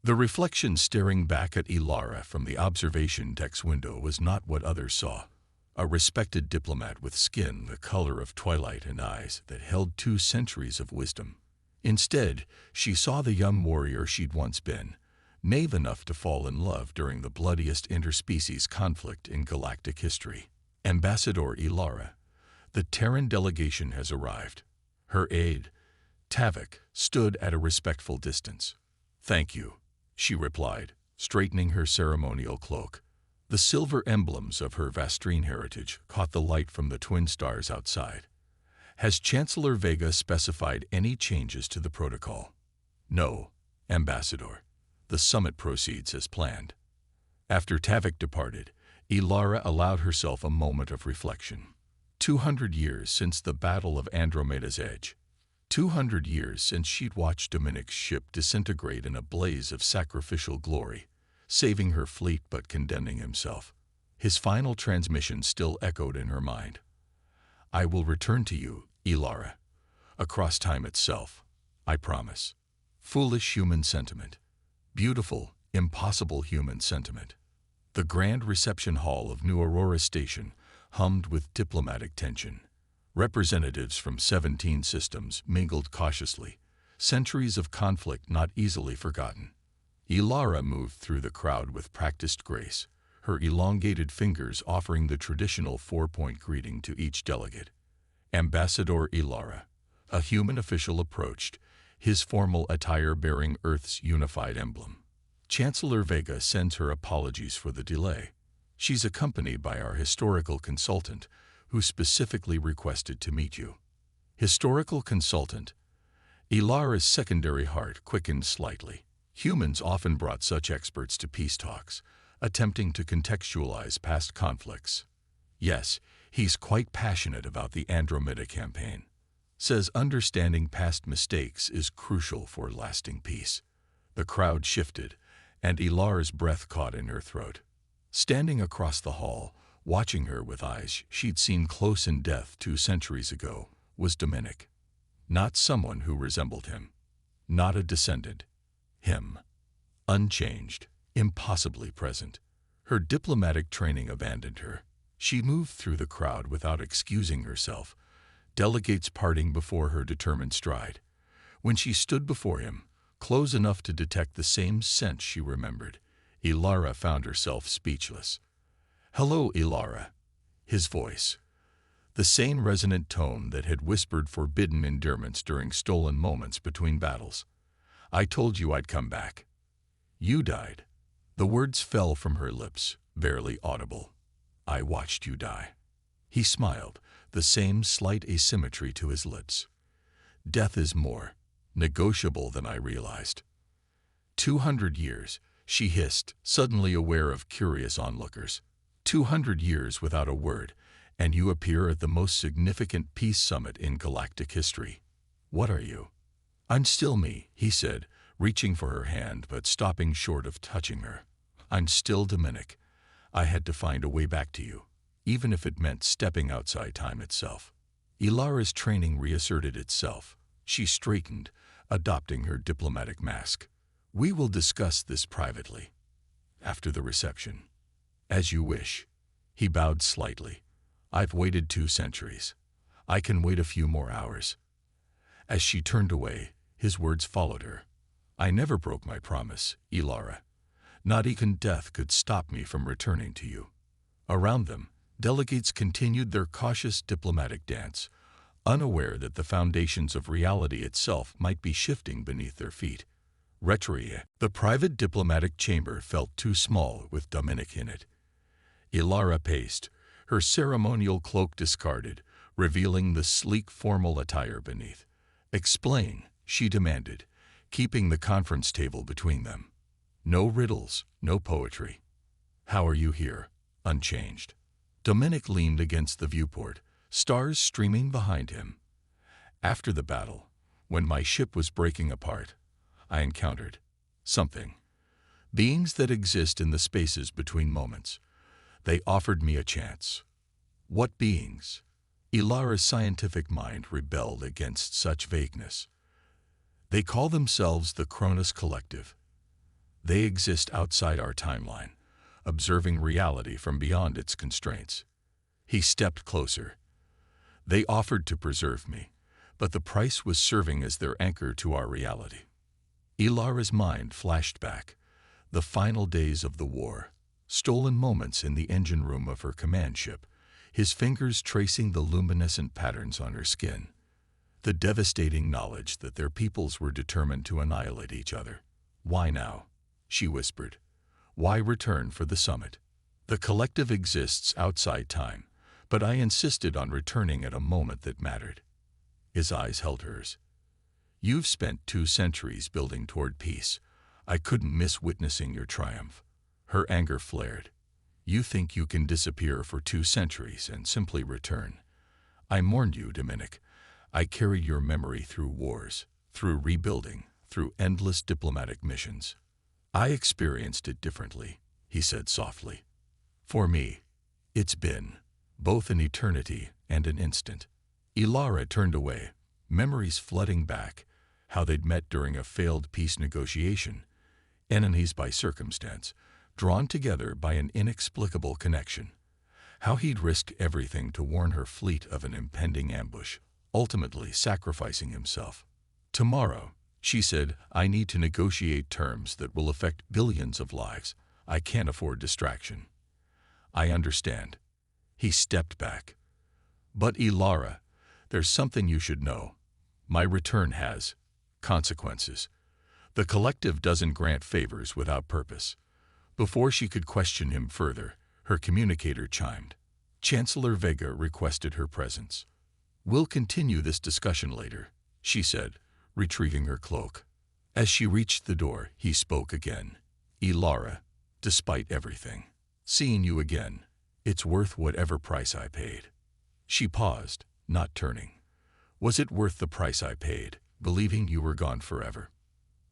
The reflection staring back at Elara from the observation deck's window was not what others saw. A respected diplomat with skin the color of twilight and eyes that held 2 centuries of wisdom. Instead, she saw the young warrior she'd once been, naive enough to fall in love during the bloodiest interspecies conflict in galactic history. Ambassador Elara, the Terran delegation has arrived. Her aide, Tavik, stood at a respectful distance. "Thank you," she replied, straightening her ceremonial cloak. The silver emblems of her Vastrine heritage caught the light from the twin stars outside. "Has Chancellor Vega specified any changes to the protocol?" "No, Ambassador. The summit proceeds as planned." After Tavik departed, Elara allowed herself a moment of reflection. 200 years since the Battle of Andromeda's Edge. 200 years since she'd watched Dominic's ship disintegrate in a blaze of sacrificial glory, saving her fleet but condemning himself. His final transmission still echoed in her mind. "I will return to you, Elara. Across time itself, I promise." Foolish human sentiment. Beautiful, impossible human sentiment. The grand reception hall of New Aurora Station hummed with diplomatic tension. Representatives from 17 systems mingled cautiously, centuries of conflict not easily forgotten. Elara moved through the crowd with practiced grace, her elongated fingers offering the traditional 4-point greeting to each delegate. Ambassador Elara, a human official, approached, his formal attire bearing Earth's unified emblem. "Chancellor Vega sends her apologies for the delay. She's accompanied by our historical consultant, who specifically requested to meet you." Historical consultant. Elara's secondary heart quickened slightly. Humans often brought such experts to peace talks, attempting to contextualize past conflicts. "Yes, he's quite passionate about the Andromeda campaign. Says understanding past mistakes is crucial for lasting peace." The crowd shifted, and Elara's breath caught in her throat. Standing across the hall, watching her with eyes she'd seen close in death 2 centuries ago, was Dominic. Not someone who resembled him. Not a descendant. Him. Unchanged, impossibly present. Her diplomatic training abandoned her. She moved through the crowd without excusing herself, delegates parting before her determined stride. When she stood before him, close enough to detect the same scent she remembered, Elara found herself speechless. "Hello, Elara." His voice. The same resonant tone that had whispered forbidden endearments during stolen moments between battles. "I told you I'd come back." "You died." The words fell from her lips, barely audible. "I watched you die." He smiled, the same slight asymmetry to his lips. "Death is more negotiable than I realized." 200 years, she hissed, suddenly aware of curious onlookers. 200 years without a word, and you appear at the most significant peace summit in galactic history. What are you? "I'm still me," he said, reaching for her hand but stopping short of touching her. "I'm still Dominic. I had to find a way back to you, even if it meant stepping outside time itself." Elara's training reasserted itself. She straightened, adopting her diplomatic mask. "We will discuss this privately. After the reception." "As you wish." He bowed slightly. "I've waited 2 centuries. I can wait a few more hours." As she turned away, his words followed her. "I never broke my promise, Elara. Not even death could stop me from returning to you." Around them, delegates continued their cautious diplomatic dance, unaware that the foundations of reality itself might be shifting beneath their feet. Retria, the private diplomatic chamber, felt too small with Dominic in it. Elara paced, her ceremonial cloak discarded, revealing the sleek formal attire beneath. "Explain," she demanded, keeping the conference table between them. "No riddles, no poetry. How are you here, unchanged?" Dominic leaned against the viewport, stars streaming behind him. "After the battle, when my ship was breaking apart, I encountered something. Beings that exist in the spaces between moments. They offered me a chance." "What beings?" Elara's scientific mind rebelled against such vagueness. "They call themselves the Cronus Collective. They exist outside our timeline, observing reality from beyond its constraints. He stepped closer. They offered to preserve me, but the price was serving as their anchor to our reality. Elara's mind flashed back. The final days of the war, stolen moments in the engine room of her command ship, his fingers tracing the luminescent patterns on her skin. The devastating knowledge that their peoples were determined to annihilate each other. "Why now?" she whispered. "Why return for the summit? The collective exists outside time, but I insisted on returning at a moment that mattered." His eyes held hers. "You've spent 2 centuries building toward peace. I couldn't miss witnessing your triumph." Her anger flared. "You think you can disappear for 2 centuries and simply return? I warned you, Dominic. I carried your memory through wars, through rebuilding, through endless diplomatic missions. I experienced it differently," he said softly. "For me, it's been both an eternity and an instant." Elara turned away, memories flooding back, how they'd met during a failed peace negotiation, enemies by circumstance, drawn together by an inexplicable connection. How he'd risked everything to warn her fleet of an impending ambush, ultimately sacrificing himself. "Tomorrow," she said, "I need to negotiate terms that will affect billions of lives. I can't afford distraction." "I understand." He stepped back. "But Elara, there's something you should know. My return has consequences. The collective doesn't grant favors without purpose." Before she could question him further, her communicator chimed. Chancellor Vega requested her presence. "We'll continue this discussion later," she said, retrieving her cloak. As she reached the door, he spoke again. "Elara, despite everything, seeing you again, it's worth whatever price I paid." She paused, not turning. "Was it worth the price I paid, believing you were gone forever?"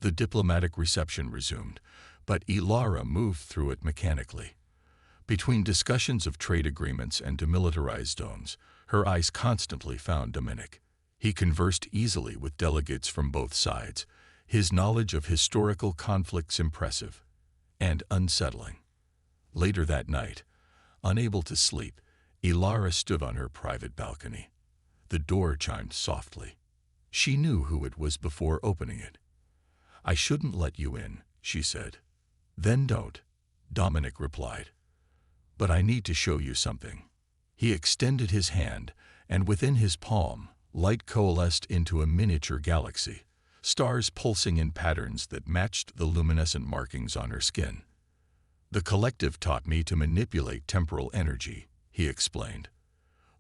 The diplomatic reception resumed, but Elara moved through it mechanically. Between discussions of trade agreements and demilitarized zones, her eyes constantly found Dominic. He conversed easily with delegates from both sides, his knowledge of historical conflicts impressive and unsettling. Later that night, unable to sleep, Elara stood on her private balcony. The door chimed softly. She knew who it was before opening it. "I shouldn't let you in," she said. "Then don't," Dominic replied. "But I need to show you something." He extended his hand, and within his palm, light coalesced into a miniature galaxy, stars pulsing in patterns that matched the luminescent markings on her skin. "The collective taught me to manipulate temporal energy," he explained.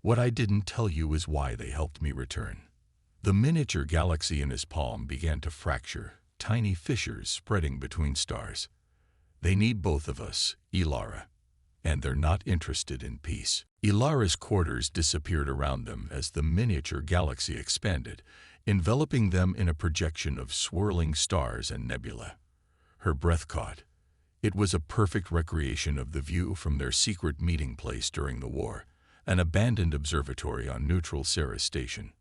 "What I didn't tell you is why they helped me return." The miniature galaxy in his palm began to fracture, tiny fissures spreading between stars. "They need both of us, Elara, and they're not interested in peace." Elara's quarters disappeared around them as the miniature galaxy expanded, enveloping them in a projection of swirling stars and nebula. Her breath caught. It was a perfect recreation of the view from their secret meeting place during the war, an abandoned observatory on neutral Ceres Station.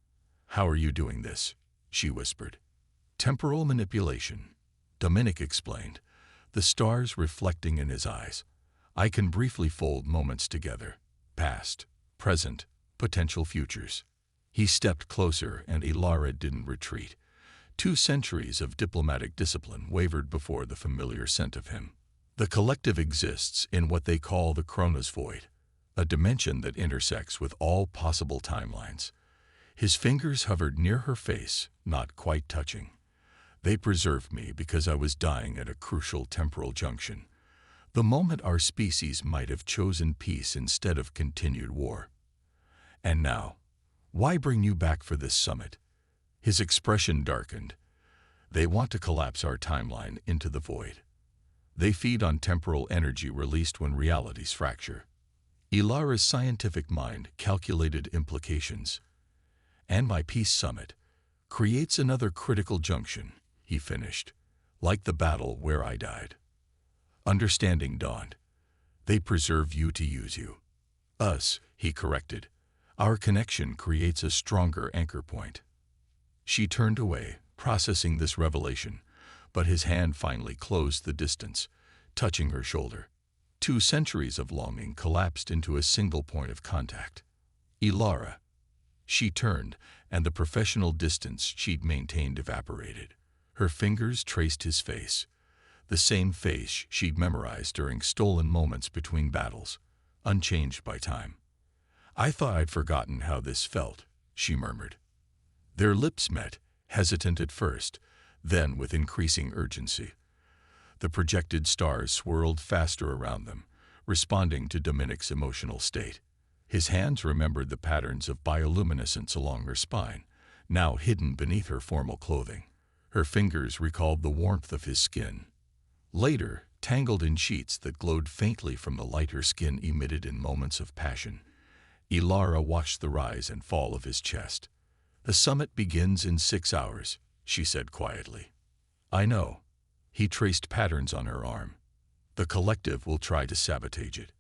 "How are you doing this?" she whispered. "Temporal manipulation," Dominic explained, the stars reflecting in his eyes. "I can briefly fold moments together, past, present, potential futures." He stepped closer and Elara didn't retreat. 2 centuries of diplomatic discipline wavered before the familiar scent of him. "The collective exists in what they call the Chronos Void, a dimension that intersects with all possible timelines." His fingers hovered near her face, not quite touching. "They preserved me because I was dying at a crucial temporal junction, the moment our species might have chosen peace instead of continued war. And now, why bring you back for this summit?" His expression darkened. "They want to collapse our timeline into the void. They feed on temporal energy released when realities fracture." Elara's scientific mind calculated implications. "And my peace summit creates another critical junction," he finished, "like the battle where I died." Understanding dawned. "They preserve you to use you." "Us," he corrected. "Our connection creates a stronger anchor point." She turned away, processing this revelation, but his hand finally closed the distance, touching her shoulder. 2 centuries of longing collapsed into a single point of contact. Elara. She turned, and the professional distance she'd maintained evaporated. Her fingers traced his face, the same face she'd memorized during stolen moments between battles, unchanged by time. "I thought I'd forgotten how this felt," she murmured. Their lips met, hesitant at first, then with increasing urgency. The projected stars swirled faster around them, responding to Dominic's emotional state. His hands remembered the patterns of bioluminescence along her spine, now hidden beneath her formal clothing. Her fingers recalled the warmth of his skin. Later, tangled in sheets that glowed faintly from the light her skin emitted in moments of passion, Elara watched the rise and fall of his chest. "The summit begins in 6 hours," she said quietly. "I know." He traced patterns on her arm. "The collective will try to sabotage it.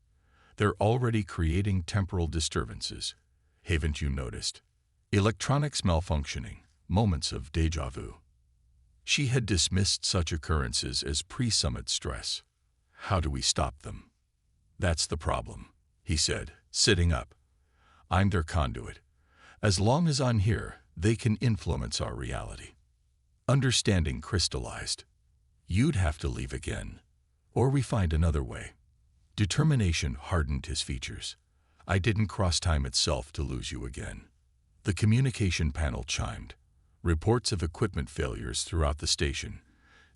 They're already creating temporal disturbances. Haven't you noticed? Electronics malfunctioning, moments of déjà vu." She had dismissed such occurrences as pre-summit stress. "How do we stop them?" "That's the problem," he said, sitting up. "I'm their conduit. As long as I'm here, they can influence our reality." Understanding crystallized. "You'd have to leave again, or we find another way." Determination hardened his features. "I didn't cross time itself to lose you again." The communication panel chimed. Reports of equipment failures throughout the station.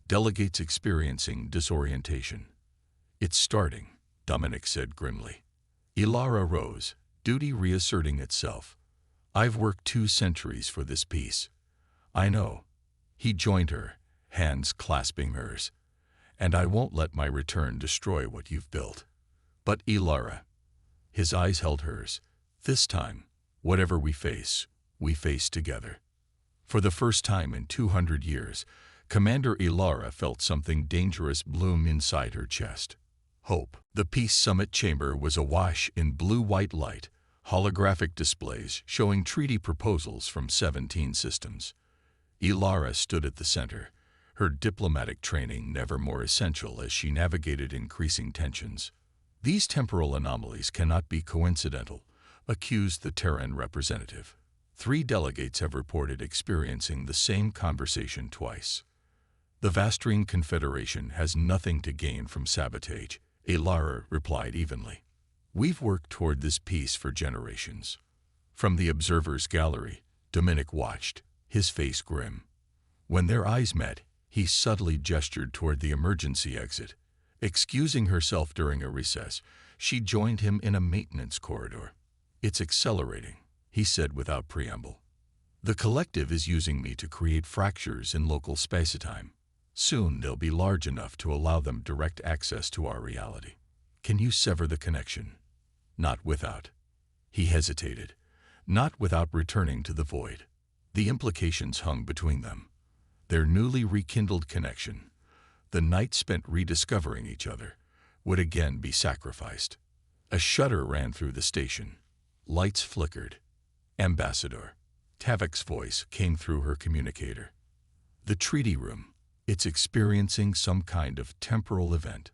Delegates experiencing disorientation. "It's starting," Dominic said grimly. Elara rose, duty reasserting itself. "I've worked 2 centuries for this peace." "I know." He joined her, hands clasping hers. "And I won't let my return destroy what you've built." "But Elara." His eyes held hers. "This time, whatever we face together." For the first time in 200 years, Commander Elara felt something dangerous bloom inside her chest. Hope. The Peace Summit chamber was awash in blue-white light, holographic displays showing treaty proposals from 17 systems. Elara stood at the center, her diplomatic training never more essential as she navigated increasing tensions. "These temporal anomalies cannot be coincidental," accused the Terran representative. 3 delegates have reported experiencing the same conversation twice. "The Vastrine Confederation has nothing to gain from sabotage," Elara replied evenly. "We've worked toward this peace for generations." From the observer's gallery, Dominic watched, his face grim. When their eyes met, he subtly gestured toward the emergency exit. Excusing herself during a recess, she joined him in a maintenance corridor. "It's accelerating," he said without preamble. "The collective is using me to create fractures in local space-time. Soon they'll be large enough to allow them direct access to our reality. Can you sever the connection?" "Not without." He hesitated. "Not without returning to the void." The implications hung between them. Their newly rekindled connection, the night spent rediscovering each other, would again be sacrificed. A shudder ran through the station. Lights flickered. "Ambassador." Tavik's voice came through her communicator. "The treaty room. It's experiencing some kind of temporal event."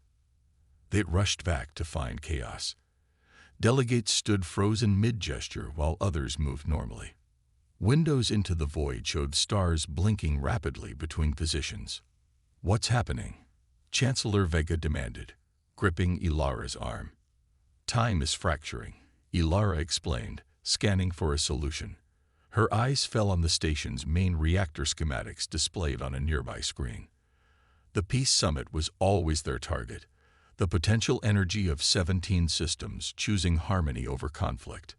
They rushed back to find chaos. Delegates stood frozen mid-gesture while others moved normally. Windows into the void showed stars blinking rapidly between positions. "What's happening?" Chancellor Vega demanded, gripping Elara's arm. "Time is fracturing," Elara explained, scanning for a solution. Her eyes fell on the station's main reactor schematics displayed on a nearby screen. The Peace Summit was always their target, the potential energy of 17 systems choosing harmony over conflict.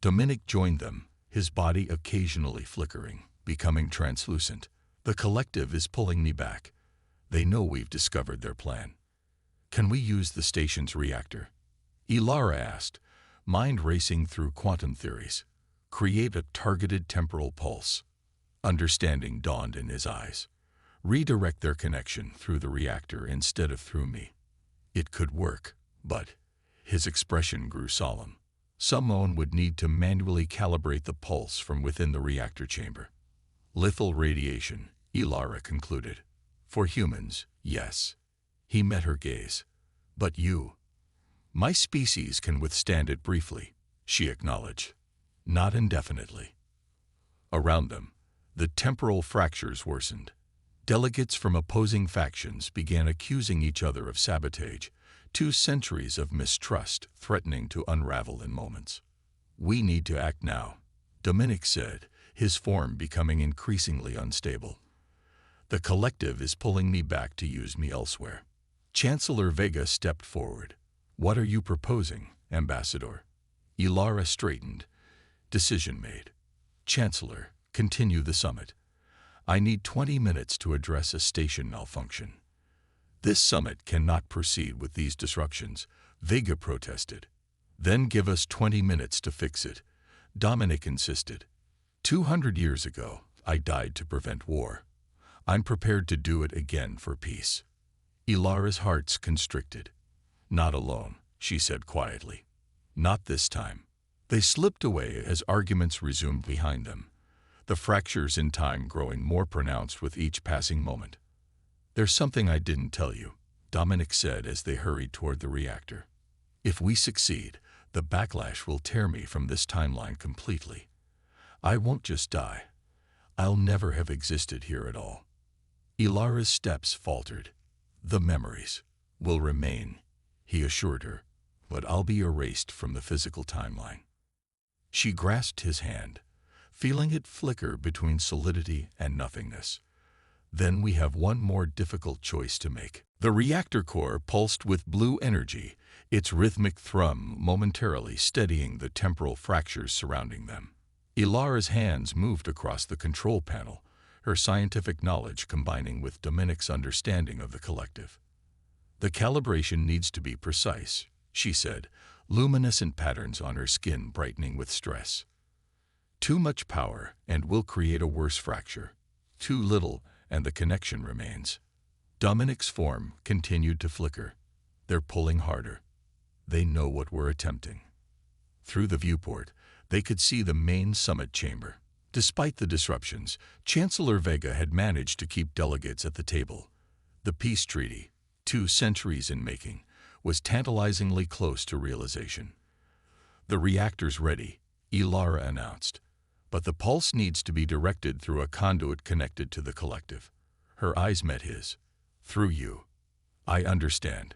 Dominic joined them, his body occasionally flickering, becoming translucent. "The collective is pulling me back. They know we've discovered their plan." "Can we use the station's reactor?" Elara asked, mind racing through quantum theories. "Create a targeted temporal pulse." Understanding dawned in his eyes. "Redirect their connection through the reactor instead of through me." It could work, but his expression grew solemn. Someone would need to manually calibrate the pulse from within the reactor chamber. "Lethal radiation," Elara concluded. For humans, yes. He met her gaze. But you? My species can withstand it briefly, she acknowledged. Not indefinitely. Around them, the temporal fractures worsened. Delegates from opposing factions began accusing each other of sabotage, 2 centuries of mistrust threatening to unravel in moments. We need to act now, Dominic said, his form becoming increasingly unstable. The collective is pulling me back to use me elsewhere. Chancellor Vega stepped forward. What are you proposing, Ambassador? Elara straightened. Decision made. Chancellor, continue the summit. I need 20 minutes to address a station malfunction. This summit cannot proceed with these disruptions, Vega protested. Then give us 20 minutes to fix it, Dominic insisted. 200 years ago, I died to prevent war. I'm prepared to do it again for peace. Elara's hearts constricted. Not alone, she said quietly. Not this time. They slipped away as arguments resumed behind them, the fractures in time growing more pronounced with each passing moment. There's something I didn't tell you, Dominic said as they hurried toward the reactor. If we succeed, the backlash will tear me from this timeline completely. I won't just die. I'll never have existed here at all. Elara's steps faltered. The memories will remain, he assured her, but I'll be erased from the physical timeline. She grasped his hand, feeling it flicker between solidity and nothingness. Then we have one more difficult choice to make. The reactor core pulsed with blue energy, its rhythmic thrum momentarily steadying the temporal fractures surrounding them. Elara's hands moved across the control panel, her scientific knowledge combining with Dominic's understanding of the collective. The calibration needs to be precise, she said, luminescent patterns on her skin brightening with stress. Too much power, and we'll create a worse fracture. Too little, and the connection remains. Dominic's form continued to flicker. They're pulling harder. They know what we're attempting. Through the viewport, they could see the main summit chamber. Despite the disruptions, Chancellor Vega had managed to keep delegates at the table. The peace treaty, 2 centuries in making, was tantalizingly close to realization. The reactor's ready, Elara announced, but the pulse needs to be directed through a conduit connected to the collective. Her eyes met his. Through you. I understand.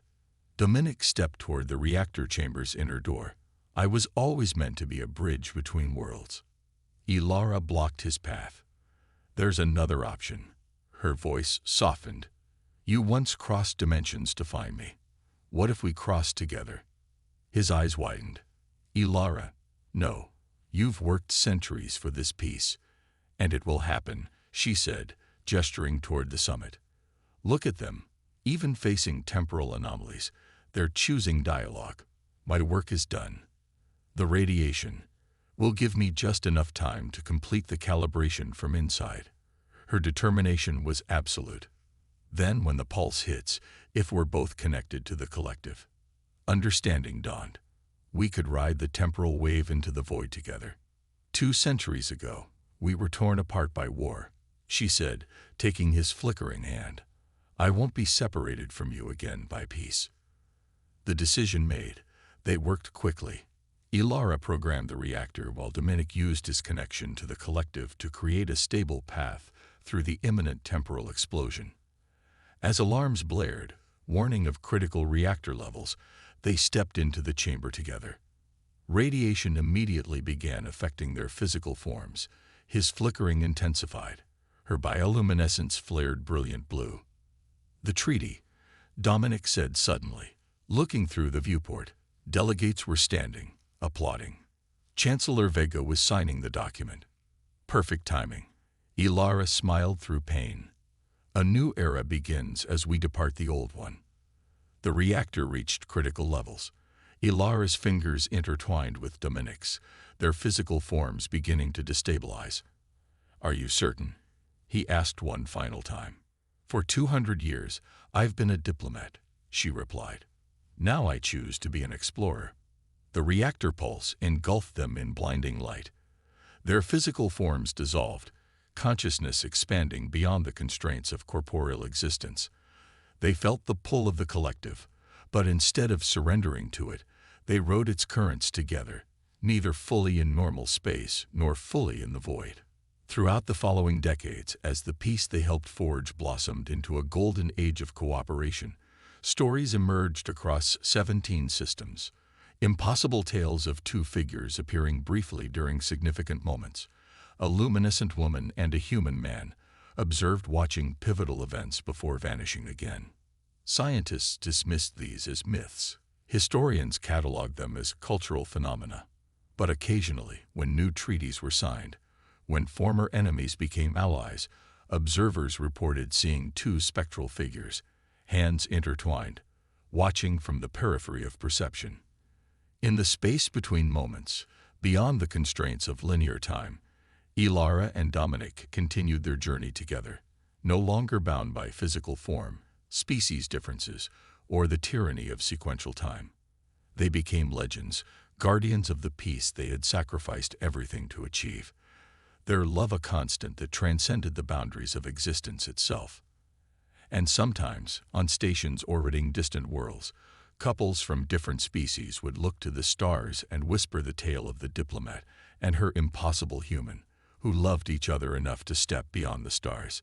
Dominic stepped toward the reactor chamber's inner door. I was always meant to be a bridge between worlds. Elara blocked his path. There's another option. Her voice softened. You once crossed dimensions to find me. What if we crossed together? His eyes widened. Elara, no. You've worked centuries for this peace. And it will happen, she said, gesturing toward the summit. Look at them. Even facing temporal anomalies, they're choosing dialogue. My work is done. The radiation will give me just enough time to complete the calibration from inside. Her determination was absolute. Then when the pulse hits, if we're both connected to the collective, understanding dawned. We could ride the temporal wave into the void together. 2 centuries ago, we were torn apart by war, she said, taking his flickering hand. I won't be separated from you again by peace. The decision made, they worked quickly. Elara programmed the reactor while Dominic used his connection to the collective to create a stable path through the imminent temporal explosion. As alarms blared, warning of critical reactor levels, they stepped into the chamber together. Radiation immediately began affecting their physical forms. His flickering intensified. Her bioluminescence flared brilliant blue. The treaty, Dominic said suddenly. Looking through the viewport, delegates were standing, applauding. Chancellor Vega was signing the document. Perfect timing. Elara smiled through pain. A new era begins as we depart the old one. The reactor reached critical levels. Elara's fingers intertwined with Dominic's, their physical forms beginning to destabilize. Are you certain? He asked one final time. For 200 years, I've been a diplomat, she replied. Now I choose to be an explorer. The reactor pulse engulfed them in blinding light. Their physical forms dissolved, consciousness expanding beyond the constraints of corporeal existence. They felt the pull of the collective, but instead of surrendering to it, they rode its currents together, neither fully in normal space nor fully in the void. Throughout the following decades, as the peace they helped forge blossomed into a golden age of cooperation, stories emerged across 17 systems, impossible tales of two figures appearing briefly during significant moments, a luminescent woman and a human man, observed watching pivotal events before vanishing again. Scientists dismissed these as myths. Historians cataloged them as cultural phenomena. But occasionally, when new treaties were signed, when former enemies became allies, observers reported seeing two spectral figures, hands intertwined, watching from the periphery of perception. In the space between moments, beyond the constraints of linear time, Elara and Dominic continued their journey together, no longer bound by physical form, species differences, or the tyranny of sequential time. They became legends, guardians of the peace they had sacrificed everything to achieve, their love a constant that transcended the boundaries of existence itself. And sometimes, on stations orbiting distant worlds, couples from different species would look to the stars and whisper the tale of the diplomat and her impossible human, who loved each other enough to step beyond the stars.